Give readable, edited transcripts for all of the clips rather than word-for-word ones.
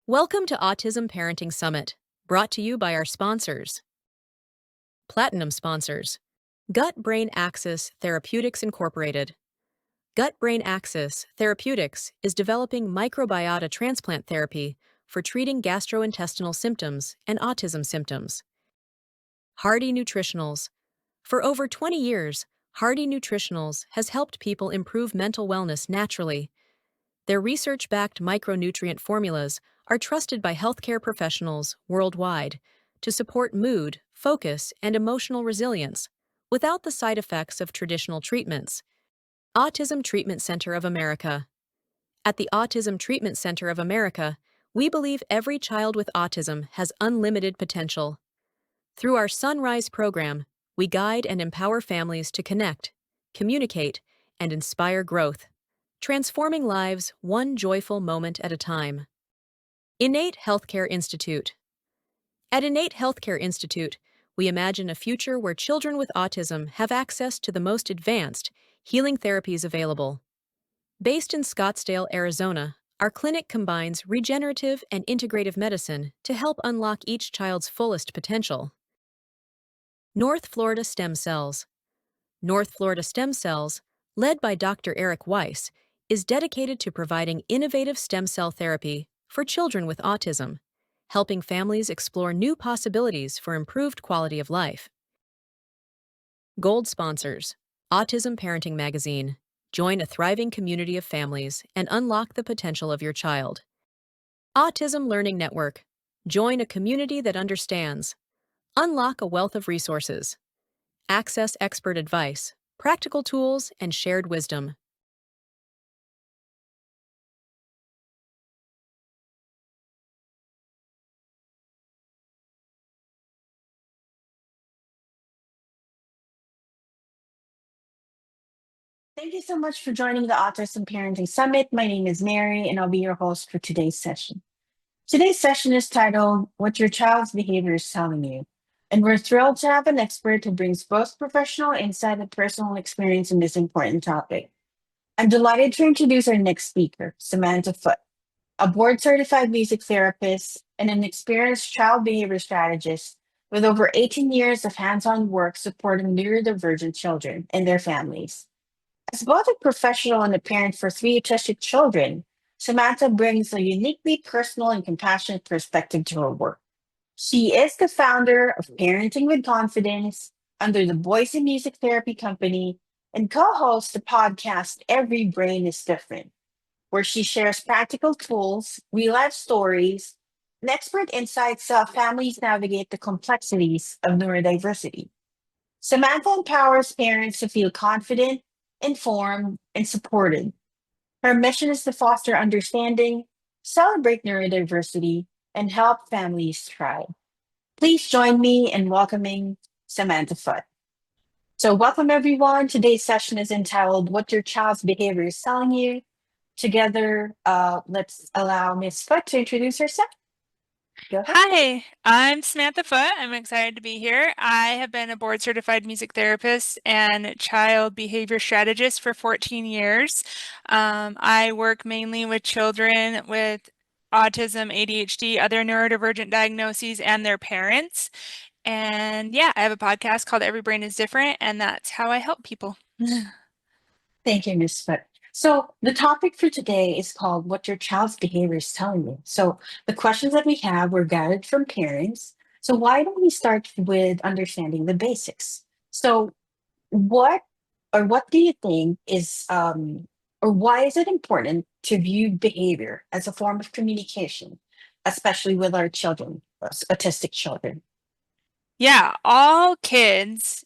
Welcome to Autism Parenting Summit, brought to you by our sponsors. Platinum sponsors. Gut Brain Axis Therapeutics Incorporated. Gut Brain Axis Therapeutics is developing microbiota transplant therapy for treating gastrointestinal symptoms and autism symptoms. Hardy Nutritionals. For over 20 years, Hardy Nutritionals has helped people improve mental wellness naturally. Their research-backed micronutrient formulas are trusted by healthcare professionals worldwide to support mood, focus, and emotional resilience without the side effects of traditional treatments. Autism Treatment Center of America. At the Autism Treatment Center of America, we believe every child with autism has unlimited potential. Through our Sunrise program, we guide and empower families to connect, communicate, and inspire growth, transforming lives one joyful moment at a time. Innate Healthcare Institute. At Innate Healthcare Institute, we imagine a future where children with autism have access to the most advanced healing therapies available. Based in Scottsdale, Arizona, our clinic combines regenerative and integrative medicine to help unlock each child's fullest potential. North Florida Stem Cells. North Florida Stem Cells, led by Dr. Eric Weiss, is dedicated to providing innovative stem cell therapy for children with autism, helping families explore new possibilities for improved quality of life. Gold sponsors. Autism Parenting Magazine. Join a thriving community of families and unlock the potential of your child. Autism Learning Network. Join a community that understands. Unlock a wealth of resources. Access expert advice, practical tools, and shared wisdom. Thank you so much for joining the Autism Parenting Summit. My name is Mary, and I'll be your host for today's session. Today's session is titled What Your Child's Behavior is Telling You. And we're thrilled to have an expert who brings both professional insight and personal experience in this important topic. I'm delighted to introduce our next speaker, Samantha Foote, a board certified music therapist and an experienced child behavior strategist with over 18 years of hands on work supporting neurodivergent children and their families. As both a professional and a parent for three autistic children, Samantha brings a uniquely personal and compassionate perspective to her work. She is the founder of Parenting with Confidence under the Boise Music Therapy Company and co hosts the podcast Every Brain is Different, where she shares practical tools, real life stories, and expert insights to help families navigate the complexities of neurodiversity. Samantha empowers parents to feel confident, informed, and supported. Her mission is to foster understanding, celebrate neurodiversity, and help families thrive. Please join me in welcoming Samantha Foote. So, welcome everyone. Today's session is entitled What Your Child's Behavior is Telling You. Together, let's allow Ms. Foote to introduce herself. Go ahead. Hi, I'm Samantha Foote. I'm excited to be here. I have been a board certified music therapist and child behavior strategist for 14 years. I work mainly with children with autism, ADHD, other neurodivergent diagnoses, and their parents. And yeah, I have a podcast called Every Brain is Different, and that's how I help people. Thank you, Ms. Foote. So the topic for today is called What Your Child's Behavior is Telling You. So the questions that we have were gathered from parents. So why don't we start with understanding the basics? So what do you think is or why is it important to view behavior as a form of communication, especially with our children, autistic children? Yeah, all kids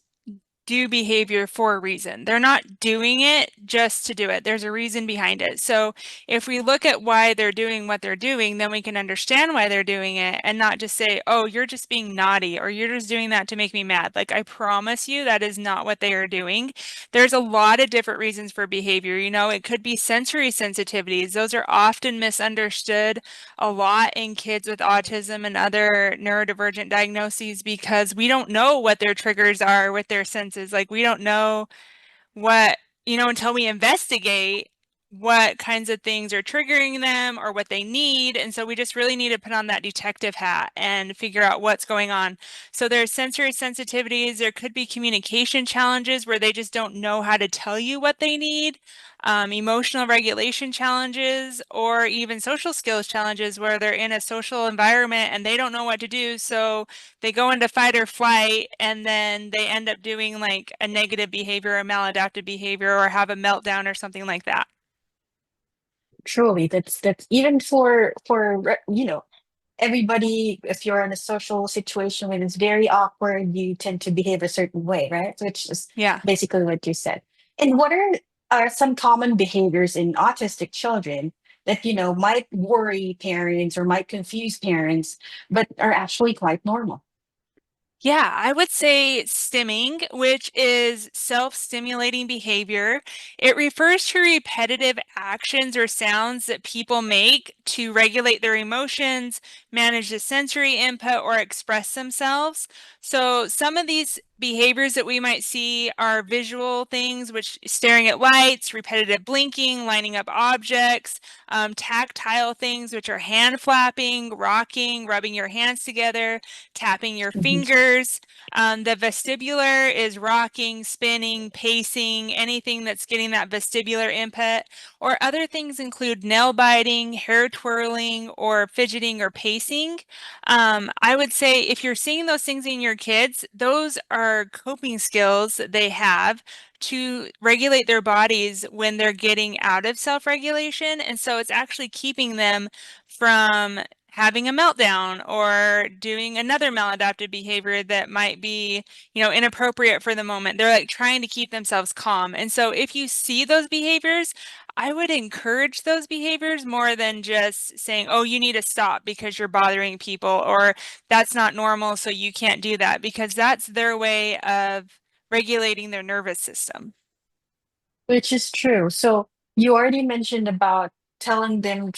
do behavior for a reason. They're not doing it just to do it. There's a reason behind it. So if we look at why they're doing what they're doing, then we can understand why they're doing it and not just say, oh, you're just being naughty or you're just doing that to make me mad. Like, I promise you that is not what they are doing. There's a lot of different reasons for behavior. You know, it could be sensory sensitivities. Those are often misunderstood a lot in kids with autism and other neurodivergent diagnoses because we don't know what their triggers are with their senses. Like, we don't know what, until we investigate what kinds of things are triggering them or what they need. And so we just really need to put on that detective hat and figure out what's going on. So there's sensory sensitivities. There could be communication challenges where they just don't know how to tell you what they need. Emotional regulation challenges, or even social skills challenges where they're in a social environment and they don't know what to do. So they go into fight or flight, and then they end up doing like a negative behavior, a maladaptive behavior, or have a meltdown or something like that. Truly, that's even everybody. If you're in a social situation when it's very awkward, you tend to behave a certain way, right? Which is Yeah. basically what you said. And what are some common behaviors in autistic children that might worry parents or might confuse parents, but are actually quite normal? Yeah, I would say stimming, which is self-stimulating behavior. It refers to repetitive actions or sounds that people make to regulate their emotions, manage the sensory input, or express themselves. So some of these behaviors that we might see are visual things, which staring at lights, repetitive blinking, lining up objects, tactile things, which are hand flapping, rocking, rubbing your hands together, tapping your Mhm. fingers. The vestibular is rocking, spinning, pacing, anything that's getting that vestibular input. Or other things include nail biting, hair twirling, or fidgeting or pacing. I would say if you're seeing those things in your kids, those are coping skills that they have to regulate their bodies when they're getting out of self-regulation. And so it's actually keeping them from having a meltdown or doing another maladaptive behavior that might be, inappropriate for the moment. They're like trying to keep themselves calm. And so if you see those behaviors, I would encourage those behaviors more than just saying, oh, you need to stop because you're bothering people, or that's not normal, so you can't do that, because that's their way of regulating their nervous system. Which is true. So you already mentioned about telling them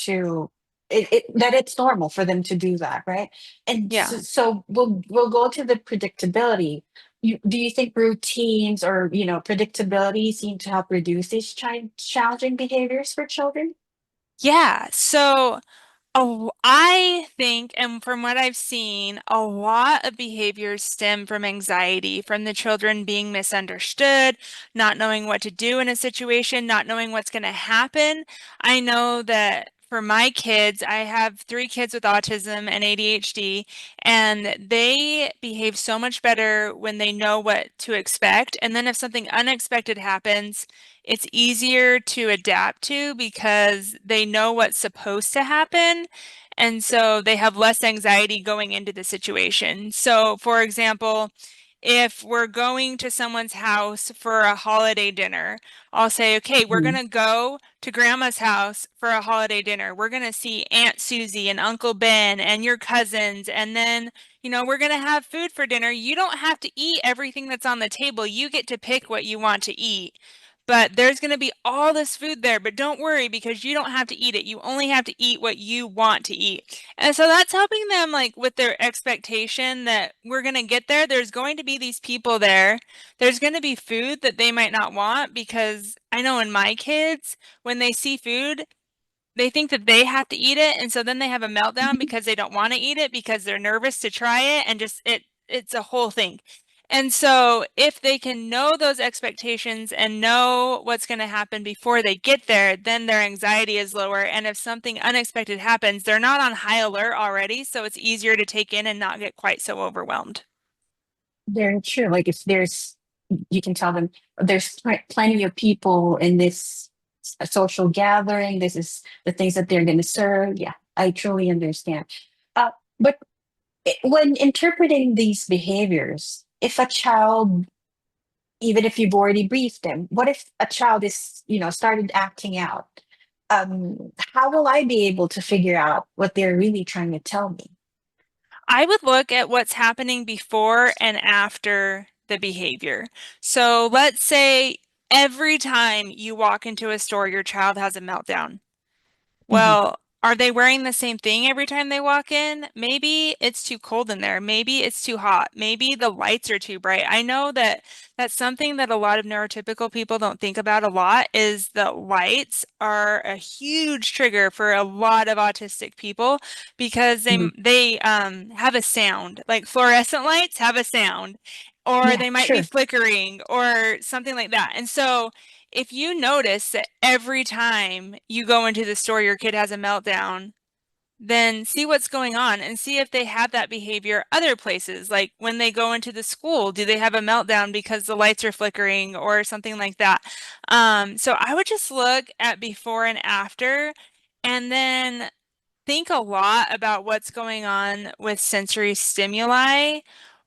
that it's normal for them to do that, right? And Yeah. so we'll go to the predictability. Do you think routines or predictability seem to help reduce these challenging behaviors for children? Yeah. So oh, I think, and from what I've seen, a lot of behaviors stem from anxiety, from the children being misunderstood, not knowing what to do in a situation, not knowing what's going to happen. I know that for my kids, I have three kids with autism and ADHD, and they behave so much better when they know what to expect. And then if something unexpected happens, it's easier to adapt to because they know what's supposed to happen. And so they have less anxiety going into the situation. So, for example, if we're going to someone's house for a holiday dinner, I'll say, okay, we're going Mhm. to go to grandma's house for a holiday dinner. We're going to see Aunt Susie and Uncle Ben and your cousins. And then, we're going to have food for dinner. You don't have to eat everything that's on the table. You get to pick what you want to eat. But there's going to be all this food there, but don't worry because you don't have to eat it. You only have to eat what you want to eat. And so that's helping them like with their expectation that we're going to get there. There's going to be these people there. There's going to be food that they might not want, because I know in my kids, when they see food, they think that they have to eat it, and so then they have a meltdown because they don't want to eat it because they're nervous to try it, and just it's a whole thing. And so if they can know those expectations and know what's going to happen before they get there, then their anxiety is lower. And if something unexpected happens, they're not on high alert already, so it's easier to take in and not get quite so overwhelmed. Very true. Like if you can tell them there's plenty of people in this social gathering. This is the things that they're going to serve. Yeah, I truly understand. But when interpreting these behaviors, if a child, even if you've already briefed them, what if a child is, started acting out? How will I be able to figure out what they're really trying to tell me? I would look at what's happening before and after the behavior. So let's say every time you walk into a store, your child has a meltdown. Mhm. Well, Are they wearing the same thing every time they walk in? Maybe it's too cold in there. Maybe it's too hot. Maybe the lights are too bright. I know that that's something that a lot of neurotypical people don't think about a lot is the lights are a huge trigger for a lot of autistic people because Mhm. they have a sound. Like fluorescent lights have a sound or Yeah, they might be sure. flickering or something like that. And so if you notice that every time you go into the store, your kid has a meltdown, then see what's going on and see if they have that behavior other places. Like when they go into the school, do they have a meltdown because the lights are flickering or something like that? So I would just look at before and after and then think a lot about what's going on with sensory stimuli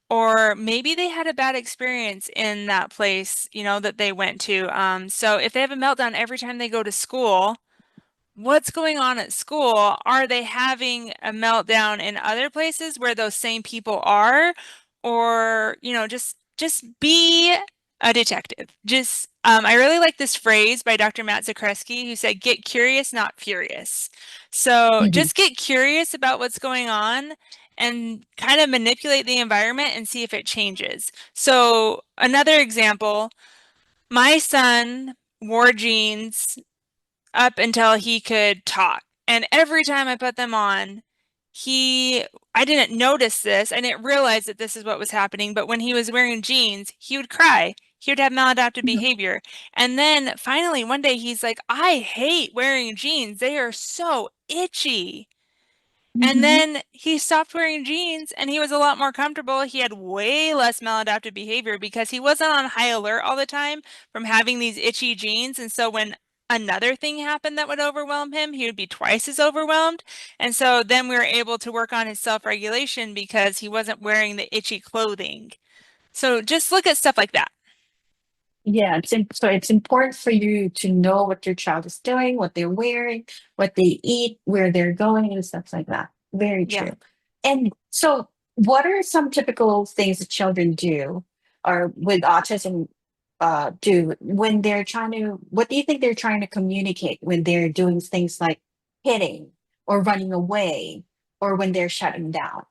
or maybe they had a bad experience in that place, that they went to. So if they have a meltdown every time they go to school, what's going on at school? Are they having a meltdown in other places where those same people are? Or, just be a detective. Just I really like this phrase by Dr. Matt Zakreski who said, get curious, not furious. So Mhm. just get curious about what's going on and kind of manipulate the environment and see if it changes. So another example, my son wore jeans up until he could talk. And every time I put them on, I didn't notice this. I didn't realize that this is what was happening. But when he was wearing jeans, he would cry. He would have maladaptive Mhm. behavior. And then finally, one day, he's like, I hate wearing jeans. They are so itchy. And Mhm. then he stopped wearing jeans and he was a lot more comfortable. He had way less maladaptive behavior because he wasn't on high alert all the time from having these itchy jeans. And so when another thing happened that would overwhelm him, he would be twice as overwhelmed. And so then we were able to work on his self-regulation because he wasn't wearing the itchy clothing. So just look at stuff like that. Yeah, so it's important for you to know what your child is doing, what they're wearing, what they eat, where they're going, and stuff like that. Very Yeah. true. And so, what are some typical things that children do, or with autism, do when they're trying to? What do you think they're trying to communicate when they're doing things like hitting or running away, or when they're shutting down?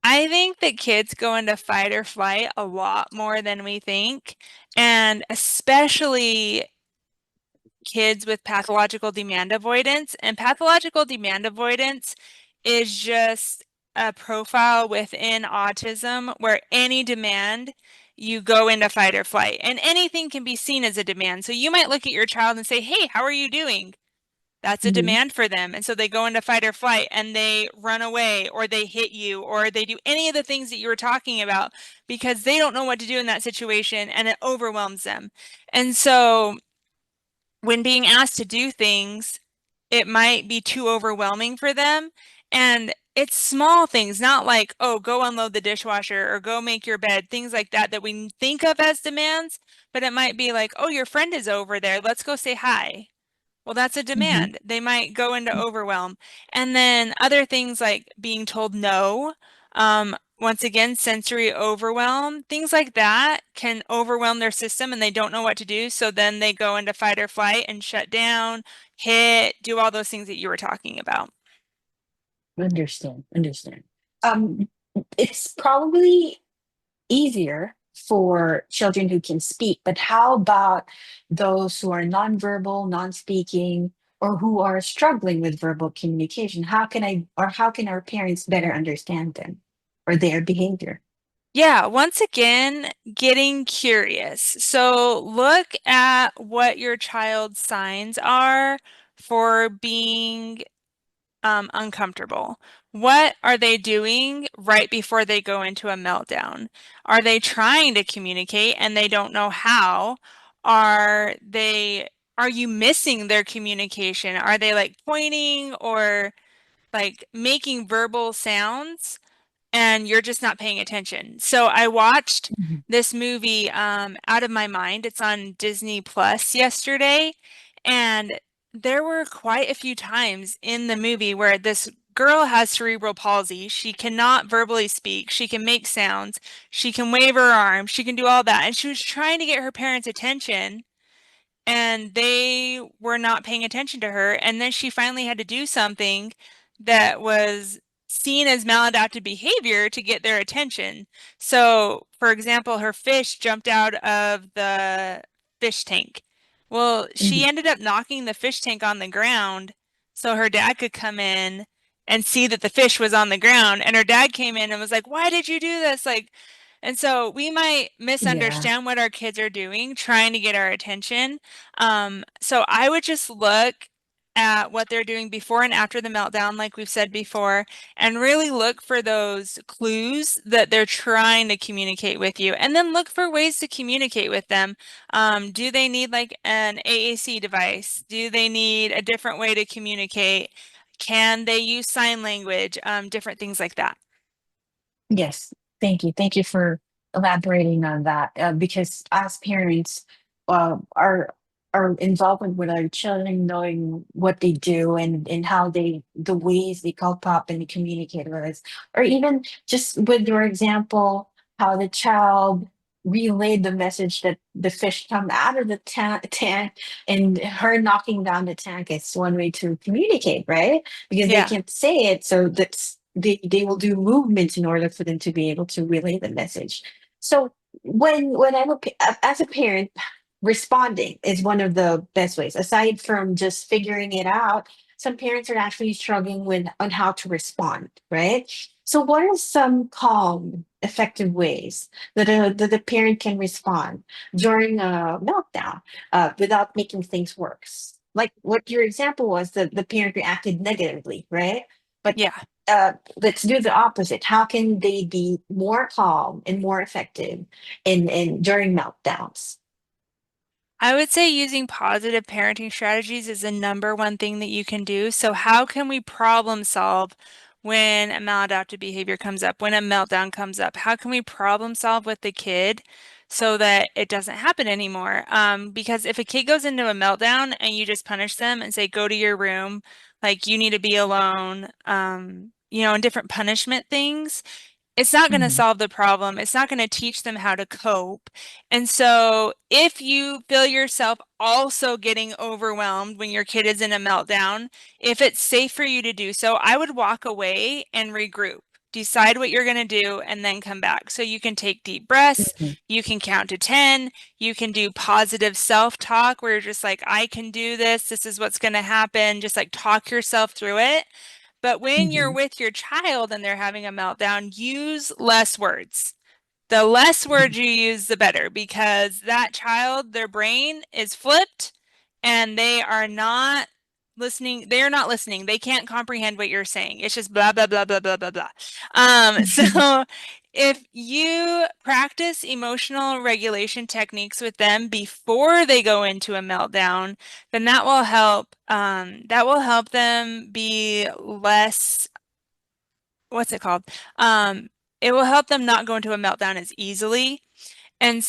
I think that kids go into fight or flight a lot more than we think. And especially kids with pathological demand avoidance. And pathological demand avoidance is just a profile within autism where any demand you go into fight or flight, and anything can be seen as a demand. So you might look at your child and say, hey, how are you doing? That's a Mhm. demand for them. And so they go into fight or flight and they run away or they hit you or they do any of the things that you were talking about because they don't know what to do in that situation and it overwhelms them. And so when being asked to do things, it might be too overwhelming for them. And it's small things, not like, oh, go unload the dishwasher or go make your bed, things like that that we think of as demands. But it might be like, oh, your friend is over there. Let's go say hi. Well, that's a Mhm. demand. They might go into overwhelm. And then other things like being told no, once again, sensory overwhelm, things like that can overwhelm their system and they don't know what to do. So then they go into fight or flight and shut down, hit, do all those things that you were talking about. Understand. Understand. Um, it's probably easier for children who can speak, but how about those who are nonverbal, non-speaking, or who are struggling with verbal communication? How can our parents better understand them or their behavior? Yeah, once again, getting curious. So look at what your child's signs are for being uncomfortable. What are they doing right before they go into a meltdown? Are they trying to communicate and they don't know how? Are you missing their communication? Are they like pointing or like making verbal sounds? And you're just not paying attention. So I watched Mhm. this movie, Out of My Mind. It's on Disney Plus yesterday, and there were quite a few times in the movie where this girl has cerebral palsy. She cannot verbally speak. She can make sounds. She can wave her arms. She can do all that. And she was trying to get her parents' attention, and they were not paying attention to her. And then she finally had to do something that was seen as maladaptive behavior to get their attention. So, for example, her fish jumped out of the fish tank. Well, she Mhm. ended up knocking the fish tank on the ground so her dad could come in and see that the fish was on the ground. And her dad came in and was like, "Why did you do this?" Like, and so we might Yeah. misunderstand what our kids are doing, trying to get our attention. So I would just look at what they're doing before and after the meltdown, like we've said before, and really look for those clues that they're trying to communicate with you. And then look for ways to communicate with them. Do they need like an AAC device? Do they need a different way to communicate? Can they use sign language? Different things like that. Yes, thank you. Thank you for elaborating on that. Because as parents, our involvement with our children, knowing what they do and how the ways they cope up and communicate with us, or even just with your example, how the child relayed the message that the fish come out of the tank, and her knocking down the tank is one way to communicate, right? Because they Yeah. can't say it, so they will do movements in order for them to be able to relay the message. So when as a parent, responding is one of the best ways. Aside from just figuring it out, some parents are actually struggling with on how to respond, right? So what are some calm, effective ways that a parent can respond during a meltdown without making things worse? Like what your example was, the parent reacted negatively, right? But Yeah. let's do the opposite. How can they be more calm and more effective in during meltdowns? I would say using positive parenting strategies is the number one thing that you can do. So, how can we problem solve when a maladaptive behavior comes up, when a meltdown comes up? How can we problem solve with the kid so that it doesn't happen anymore? Because if a kid goes into a meltdown and you just punish them and say, go to your room, like you need to be alone, and different punishment things, it's not going to Mhm. solve the problem. It's not going to teach them how to cope. And so, if you feel yourself also getting overwhelmed when your kid is in a meltdown, if it's safe for you to do so, I would walk away and regroup. Decide what you're going to do and then come back. So you can take deep breaths, Mhm. you can count to 10, you can do positive self-talk where you're just like, I can do this, this is what's going to happen. Just like talk yourself through it. But when you're Mhm. with your child and they're having a meltdown, use less words. The less Mhm. words you use, the better, because that child, their brain is flipped and they are not listening. They are not listening. They can't comprehend what you're saying. It's just blah, blah, blah, blah, blah, blah, blah. So if you practice emotional regulation techniques with them before they go into a meltdown, then that will help them be less, what's it called? It will help them not go into a meltdown as easily. And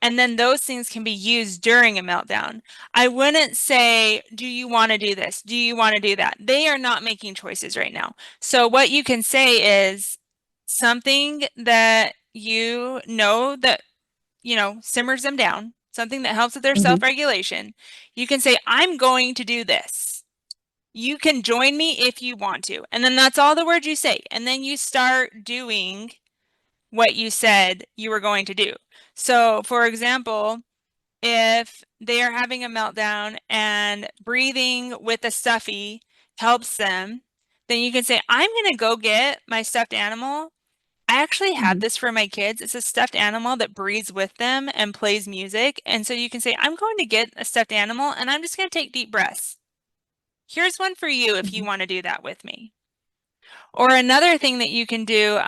then those things can be used during a meltdown. I wouldn't say, do you want to do this? Do you want to do that? They are not making choices right now. So what you can say is something that simmers them down, something that helps with their Mhm. self-regulation. You can say, I'm going to do this. You can join me if you want to. And then that's all the words you say. And then you start doing what you said you were going to do. So, for example, if they are having a meltdown and breathing with a stuffy helps them, then you can say, I'm going to go get my stuffed animal. I actually have Mhm. this for my kids. It's a stuffed animal that breathes with them and plays music. And so you can say, I'm going to get a stuffed animal and I'm just going to take deep breaths. Here's one for you if you Mhm. want to do that with me. Or another thing that you can do,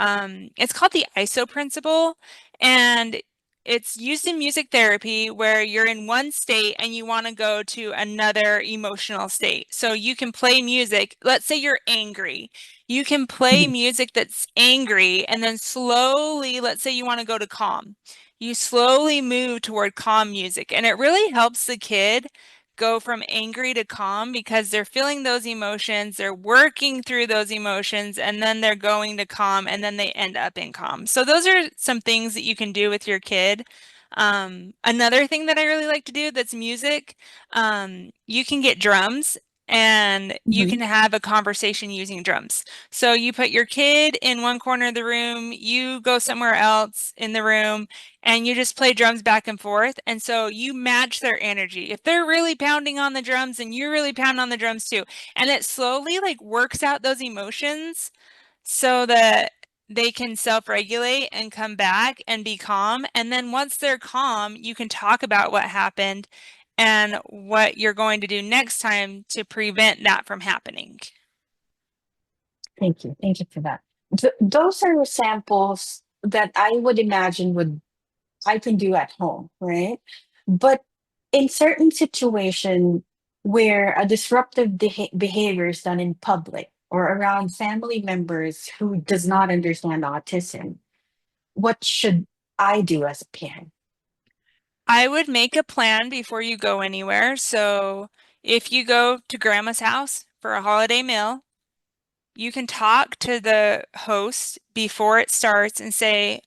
it's called the ISO principle, and it's used in music therapy where you're in one state and you want to go to another emotional state. So you can play music. Let's say you're angry. You can play Mhm. music that's angry and then slowly, let's say you want to go to calm. You slowly move toward calm music, and it really helps the kid go from angry to calm because they're feeling those emotions, they're working through those emotions, and then they're going to calm, and then they end up in calm. So those are some things that you can do with your kid. Another thing that I really like to do that's music, you can get drums and you Mhm. can have a conversation using drums. So you put your kid in one corner of the room, you go somewhere else in the room, and you just play drums back and forth. And so you match their energy. If they're really pounding on the drums and you're really pounding on the drums too, and it slowly like works out those emotions so that they can self-regulate and come back and be calm. And then once they're calm, you can talk about what happened and what you're going to do next time to prevent that from happening. Thank you. Thank you for that. Those are samples that I would imagine would I can do at home, right? But in certain situation where a disruptive behavior is done in public or around family members who does not understand autism, what should I do as a parent? I would make a plan before you go anywhere. So if you go to grandma's house for a holiday meal, you can talk to the host before it starts and say,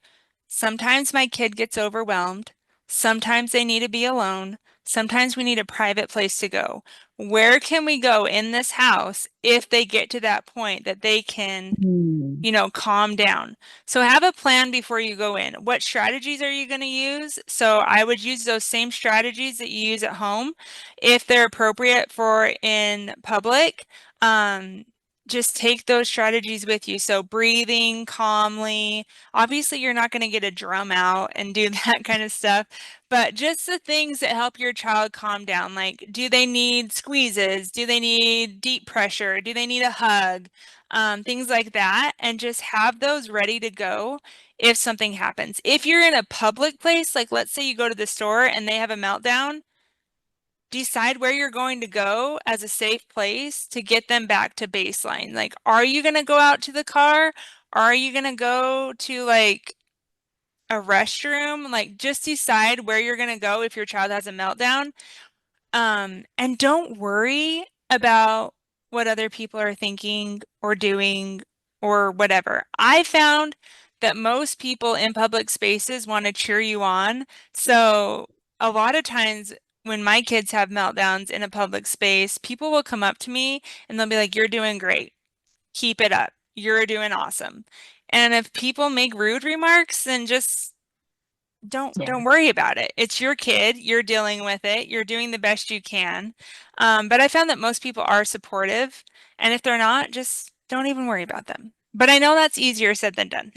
sometimes my kid gets overwhelmed. Sometimes they need to be alone. Sometimes we need a private place to go. Where can we go in this house if they get to that point that they can, Hmm. calm down? So have a plan before you go in. What strategies are you going to use? So I would use those same strategies that you use at home if they're appropriate for in public. Um, just take those strategies with you. So breathing calmly. Obviously, you're not going to get a drum out and do that kind of stuff, but just the things that help your child calm down. Like, do they need squeezes? Do they need deep pressure? Do they need a hug? Things like that, and just have those ready to go if something happens. If you're in a public place, like let's say you go to the store and they have a meltdown, decide where you're going to go as a safe place to get them back to baseline. Like, are you going to go out to the car? Are you going to go to like a restroom? Like, just decide where you're going to go if your child has a meltdown. And don't worry about what other people are thinking or doing or whatever. I found that most people in public spaces want to cheer you on. So a lot of times when my kids have meltdowns in a public space, people will come up to me and they'll be like, "You're doing great. Keep it up. You're doing awesome." And if people make rude remarks, then just Yeah, don't worry about it. It's your kid, you're dealing with it, you're doing the best you can. But I found that most people are supportive, and if they're not, just don't even worry about them. But I know that's easier said than done.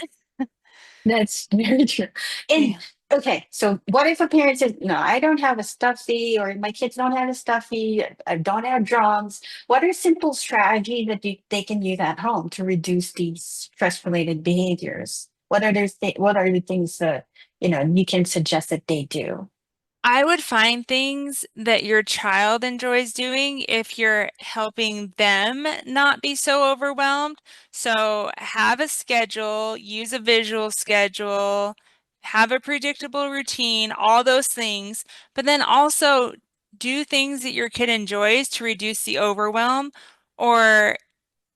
that's very true. And Yeah. okay, so what if a parent says, "No, I don't have a stuffy, or my kids don't have a stuffy, I don't have drums"? What are simple strategies that they can use at home to reduce these stress-related behaviors? What are the things that you can suggest that they do? I would find things that your child enjoys doing if you're helping them not be so overwhelmed. So have a schedule, use a visual schedule, have a predictable routine, all those things, but then also do things that your kid enjoys to reduce the overwhelm or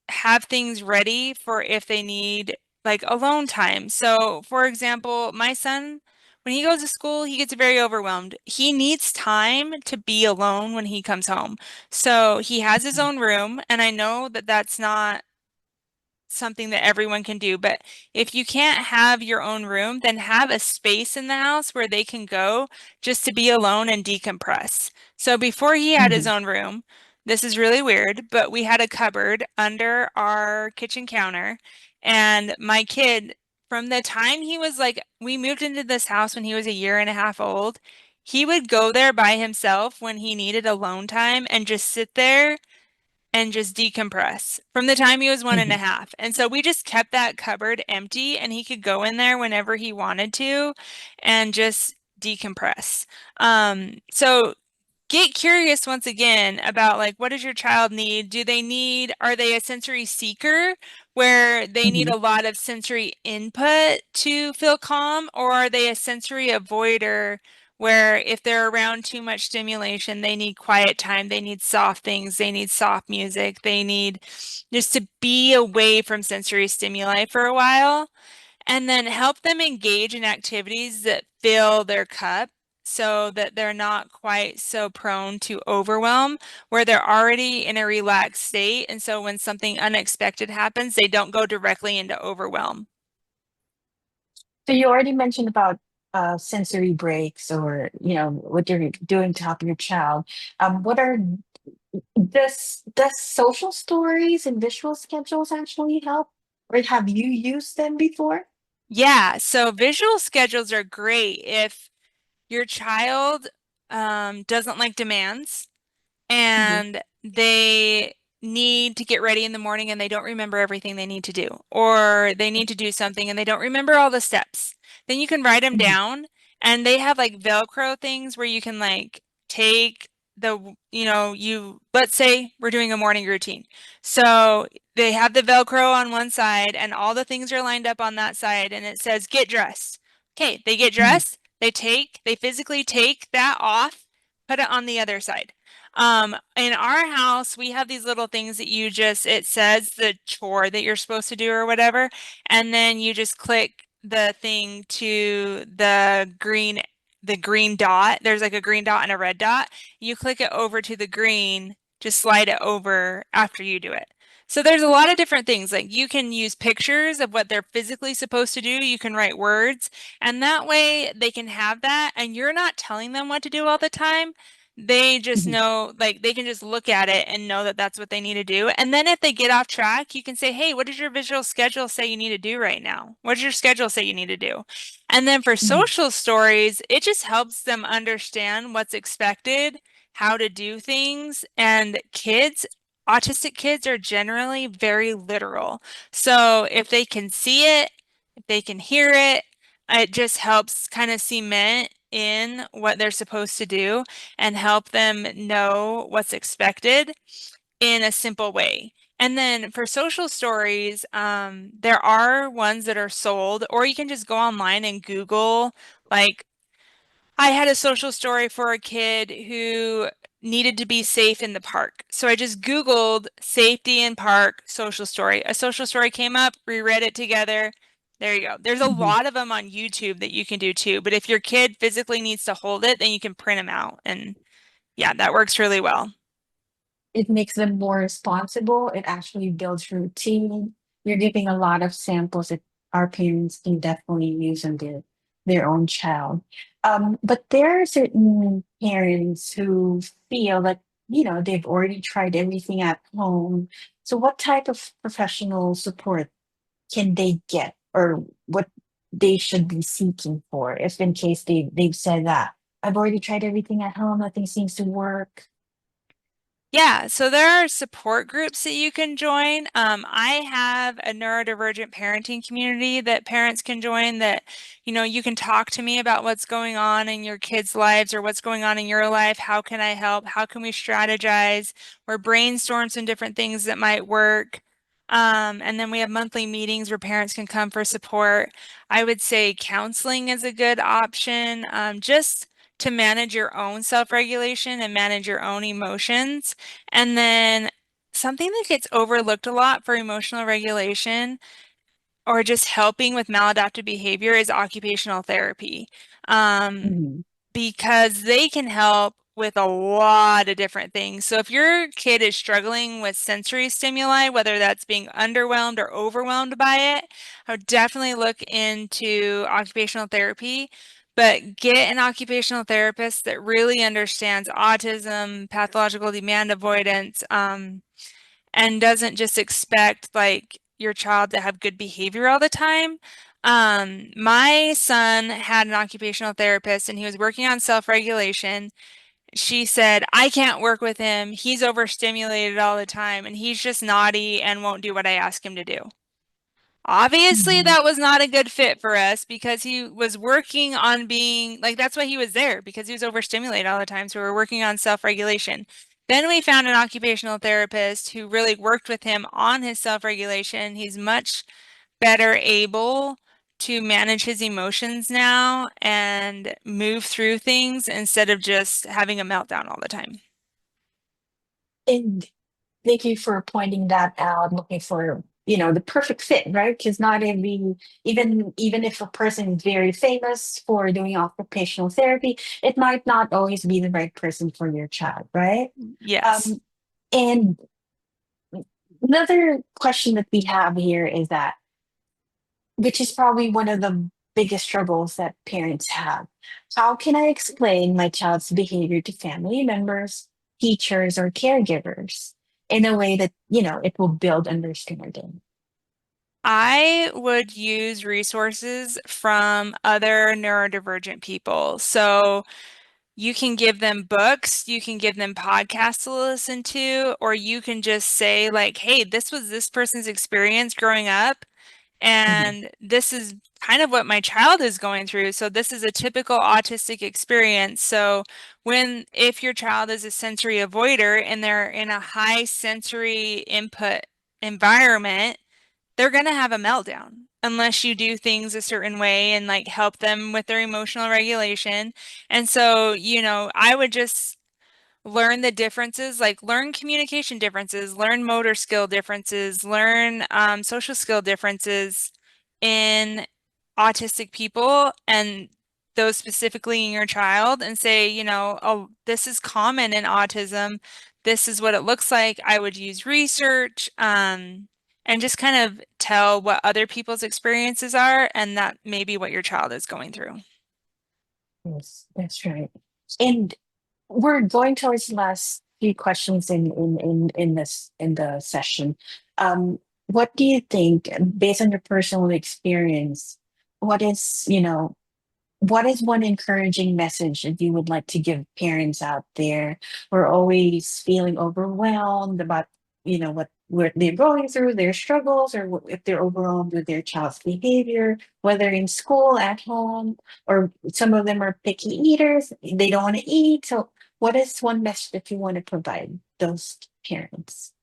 have things ready for if they need like alone time. So, for example, my son, when he goes to school, he gets very overwhelmed. He needs time to be alone when he comes home. So, he has his own room, and I know that that's not something that everyone can do. But if you can't have your own room, then have a space in the house where they can go just to be alone and decompress. So before he had his Mhm. own room, this is really weird, but we had a cupboard under our kitchen counter. And my kid, from the time he was like, we moved into this house when he was a year and a half old. He would go there by himself when he needed alone time and just sit there and just decompress from the time he was one and a Mhm. half. And so we just kept that cupboard empty and he could go in there whenever he wanted to and just decompress. So get curious once again about like what does your child need? Are they a sensory seeker where they need Mhm. a lot of sensory input to feel calm, or are they a sensory avoider where if they're around too much stimulation, they need quiet time, they need soft things, they need soft music, they need just to be away from sensory stimuli for a while? And then help them engage in activities that fill their cup so that they're not quite so prone to overwhelm, where they're already in a relaxed state. And so when something unexpected happens, they don't go directly into overwhelm. So you already mentioned about sensory breaks, or what you're doing to help your child. What are does social stories and visual schedules actually help, or have you used them before? Yeah, so visual schedules are great if your child doesn't like demands Mhm. and they need to get ready in the morning and they don't remember everything they need to do, or they need to do something and they don't remember all the steps. Then you can write them Mhm. down, and they have like Velcro things where you can like take let's say we're doing a morning routine. So they have the Velcro on one side and all the things are lined up on that side and it says get dressed. Okay, they get Mhm. dressed, they physically take that off, put it on the other side. In our house, we have these little things that it says the chore that you're supposed to do or whatever, and then you just click the thing to the green dot. There's like a green dot and a red dot. You click it over to the green, just slide it over after you do it. So there's a lot of different things. Like you can use pictures of what they're physically supposed to do. You can write words, and that way they can have that, and you're not telling them what to do all the time. They just Mhm. know, like they can just look at it and know that that's what they need to do. And then if they get off track, you can say, hey, what does your visual schedule say you need to do right now? What does your schedule say you need to do? And then for Mhm. social stories, it just helps them understand what's expected, how to do things. And autistic kids are generally very literal. So if they can see it, if they can hear it, it just helps kind of cement in what they're supposed to do and help them know what's expected in a simple way. And then for social stories, there are ones that are sold, or you can just go online and Google. Like, I had a social story for a kid who needed to be safe in the park. So I just Googled safety in park social story. A social story came up, we read it together. There you go. There's a Mhm. lot of them on YouTube that you can do too. But if your kid physically needs to hold it, then you can print them out. And yeah, that works really well. It makes them more responsible. It actually builds routine. You're giving a lot of samples that our parents can definitely use on their own child. But there are certain parents who feel that, they've already tried everything at home. So what type of professional support can they get, or what they should be seeking for, if in case they've said that I've already tried everything at home, nothing seems to work? Yeah, so there are support groups that you can join. I have a neurodivergent parenting community that parents can join that, you can talk to me about what's going on in your kids' lives or what's going on in your life. How can I help? How can we strategize or brainstorm some different things that might work? And then we have monthly meetings where parents can come for support. I would say counseling is a good option, just to manage your own self-regulation and manage your own emotions. And then something that gets overlooked a lot for emotional regulation or just helping with maladaptive behavior is occupational therapy. Um, Mhm. because they can help with a lot of different things. So if your kid is struggling with sensory stimuli, whether that's being underwhelmed or overwhelmed by it, I would definitely look into occupational therapy, but get an occupational therapist that really understands autism, pathological demand avoidance, and doesn't just expect like your child to have good behavior all the time. My son had an occupational therapist and he was working on self-regulation. She said, I can't work with him. He's overstimulated all the time and he's just naughty and won't do what I ask him to do. Obviously, Mhm. that was not a good fit for us because he was working on being like, that's why he was there because he was overstimulated all the time. So we were working on self-regulation. Then we found an occupational therapist who really worked with him on his self-regulation. He's much better able to manage his emotions now and move through things instead of just having a meltdown all the time. And thank you for pointing that out, looking for the perfect fit, right? Because not every, even if a person is very famous for doing occupational therapy, it might not always be the right person for your child, right? Yes. um and another question that we have here is that, which is probably one of the biggest struggles that parents have. How can I explain my child's behavior to family members, teachers, or caregivers in a way that, it will build understanding? I would use resources from other neurodivergent people. So you can give them books, you can give them podcasts to listen to, or you can just say, like, hey, this was this person's experience growing up, Mhm. and this is kind of what my child is going through. So this is a typical autistic experience. So if your child is a sensory avoider and they're in a high sensory input environment, they're going to have a meltdown unless you do things a certain way and like help them with their emotional regulation. And so, I would just learn the differences, like learn communication differences, learn motor skill differences, learn social skill differences in autistic people and those specifically in your child, and say, oh, this is common in autism. This is what it looks like. I would use research, and just kind of tell what other people's experiences are, and that may be what your child is going through. Yes, that's right. And we're going towards the last few questions in the session. What do you think, based on your personal experience, what is you know what is one encouraging message that you would like to give parents out there who are always feeling overwhelmed about, what they're going through, their struggles, or if they're overwhelmed with their child's behavior, whether in school, at home, or some of them are picky eaters, they don't want to eat. So, what is one message that you want to provide those parents?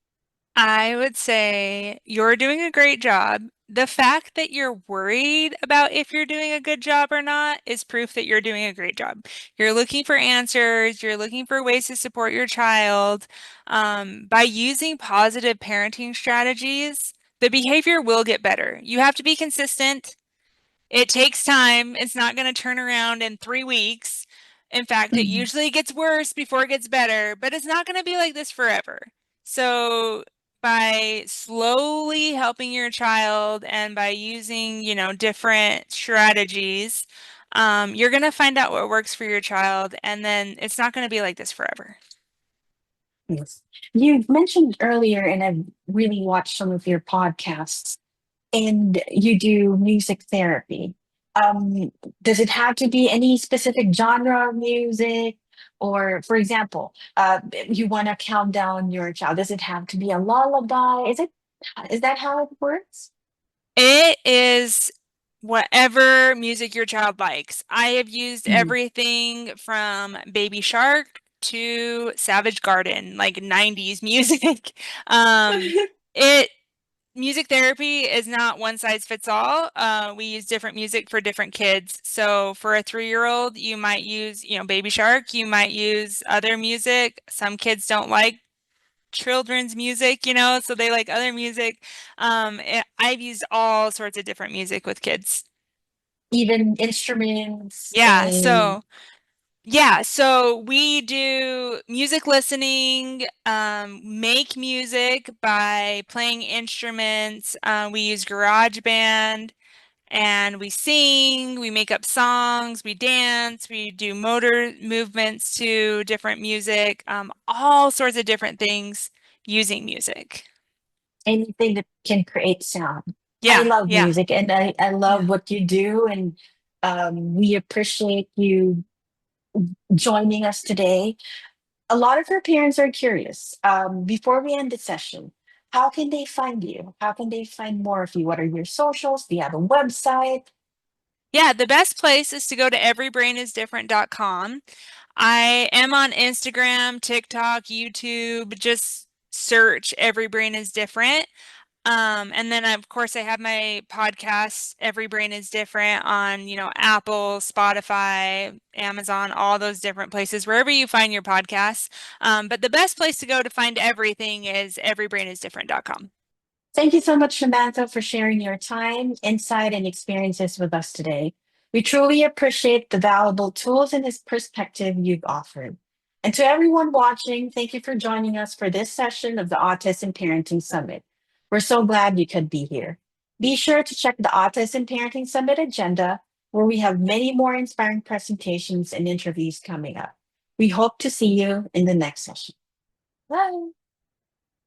I would say you're doing a great job. The fact that you're worried about if you're doing a good job or not is proof that you're doing a great job. You're looking for answers, you're looking for ways to support your child. By using positive parenting strategies, the behavior will get better. You have to be consistent. It takes time. It's not going to turn around in 3 weeks. In fact, it Mhm. usually gets worse before it gets better, but it's not going to be like this forever. So, by slowly helping your child and by using, different strategies, you're going to find out what works for your child, and then it's not going to be like this forever. Yes. You mentioned earlier, and I've really watched some of your podcasts, and you do music therapy. Um, does it have to be any specific genre of music? Or, for example, you want to count down your child. Does it have to be a lullaby? Is that how it works? It is whatever music your child likes. I have used Mhm. everything from Baby Shark to Savage Garden, like 90s music. Um, it Music therapy is not one size fits all. We use different music for different kids. So for a 3-year-old, you might use, Baby Shark. You might use other music. Some kids don't like children's music, so they like other music. I've used all sorts of different music with kids. Even instruments Yeah, and so yeah, so we do music listening, make music by playing instruments. We use GarageBand, and we sing, we make up songs, we dance, we do motor movements to different music, all sorts of different things using music. anything that can create sound. I Yeah, love yeah, music, and I love yeah. what you do, and we appreciate you joining us today. A lot of our parents are curious. Before we end the session, how can they find you? How can they find more of you? What are your socials? Do you have a website? Yeah, the best place is to go to everybrainisdifferent.com. I am on Instagram, TikTok, YouTube. Just search Every Brain is Different. And then of course I have my podcast, Every Brain is Different, on, Apple, Spotify, Amazon, all those different places, wherever you find your podcasts. But the best place to go to find everything is everybrainisdifferent.com. Thank you so much, Samantha, for sharing your time, insight, and experiences with us today. We truly appreciate the valuable tools and this perspective you've offered. And to everyone watching, thank you for joining us for this session of the Autism Parenting Summit. We're so glad you could be here. Be sure to check the Autism Parenting Summit agenda, where we have many more inspiring presentations and interviews coming up. We hope to see you in the next session. Bye.